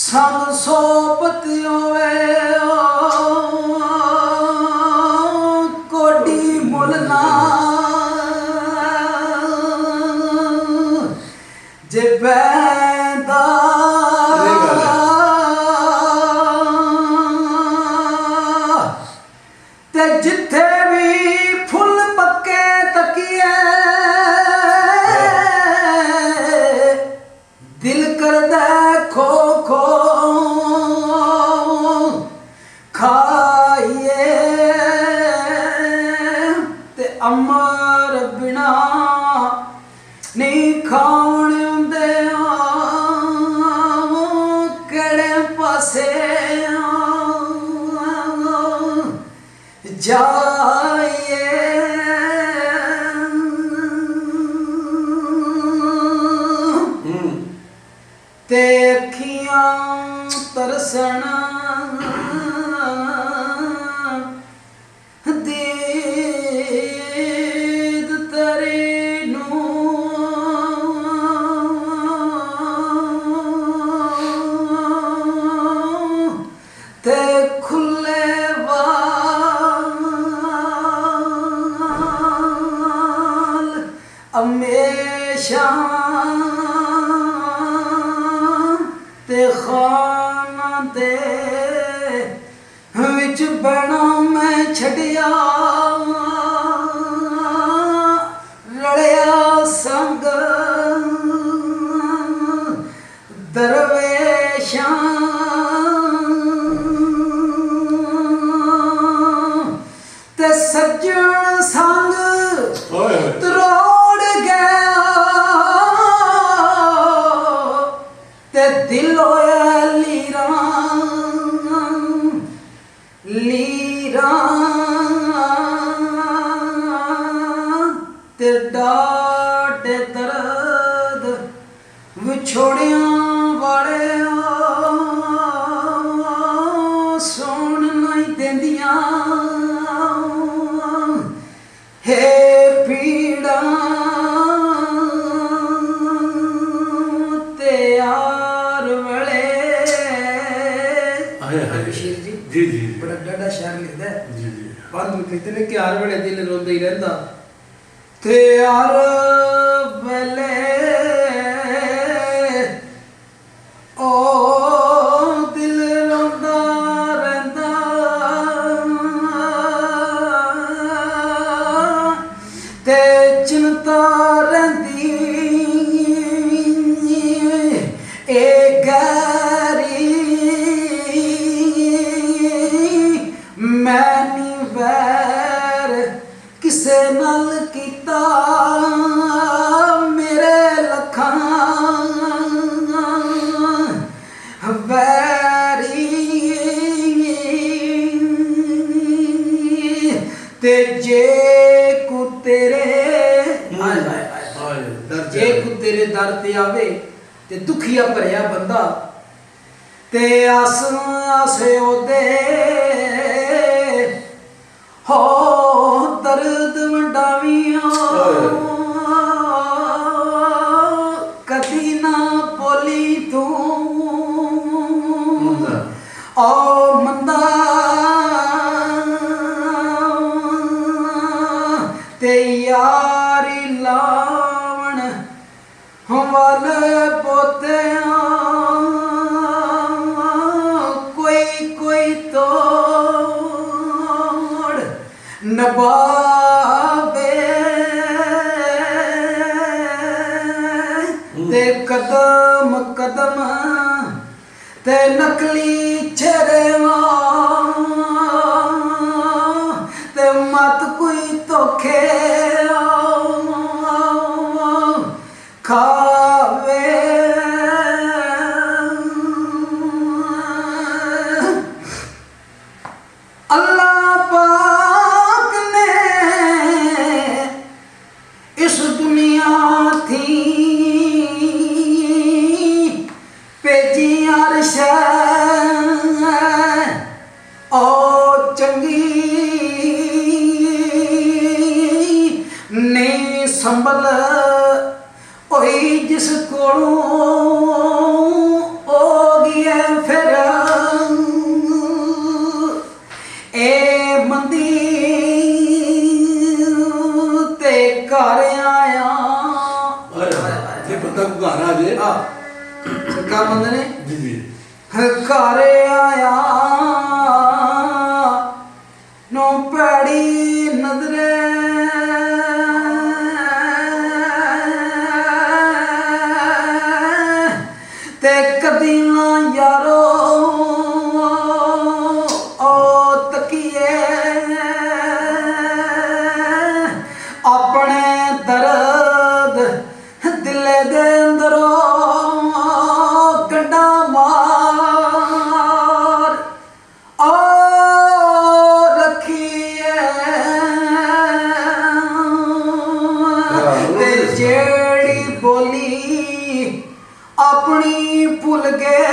संग सोबत होवे कोडी मुलना जे बैंदा ते जिथे भी फुल पक्के तकिए दिल करदा खो खो खाइए ते अमर बिना नहीं खाण दे केड़े पासे जाइए ते अखियां तरसण दीद तेरी नू ते खुले वाल हमेशा ते खाना दे विच बना मैं छड़िया लड़िया संग दरवेशां ते सज्जन संग तरोड़ गया ते दिल होया लीरा ते डाटे दर्द विछोड़िया वाले सुन नहीं देंदिया हे पीड़ा ते यार वेले जी जी बड़ा डाढ़ा शायर लिखदा है जी जी बाद में कहते ने कि हर वेले दिल रोंदा ही रहंदा ते यार वेले ओ दिल रोंदा रहंदा ते चिंता रहंदी ए गैरी मैनी वैर किसे नाल कीता मेरे लखां वैरी ते जे को तेरे जे को तेरे दर ते आवे ते दुखिया भरिया बंदा ते आस आसे ओदे हो दर्द वंडावियां कदी ना बोली तू ओ मंदा ते यारी लावण वाले पोते कोई कोई तोड़ नबाबे ते कदम कदम ते नकली चेहरेवा ते मत कोई धोखे खावे अल्लाह पाक ने इस दुनिया थी भेजी अर्श ओ चंगी नहीं संभल ओही जिस कोलों हो गया ਕਾ ਮੰਦੇ ਨੇ ਜੀ ਜੀ ਘਰ ਆਇਆ ਨੂੰ ਪੈੜੀ ਨਜ਼ਰੇ ਤੇ ਕਦੀ ਨਾ ਯਾਰੋ ਓ ਤਕੀਏ ਆਪਣੇ ਦਰਦ ਦਿਲੇ ਦੇ ਅੰਦਰੋਂ ਗੰਡਾ ਮਾਰ ਓ ਰੱਖੀਏ ਤੇ ਜਿਹੜੀ ਬੋਲੀ ਆਪਣੀ ਭੁੱਲ ਗਏ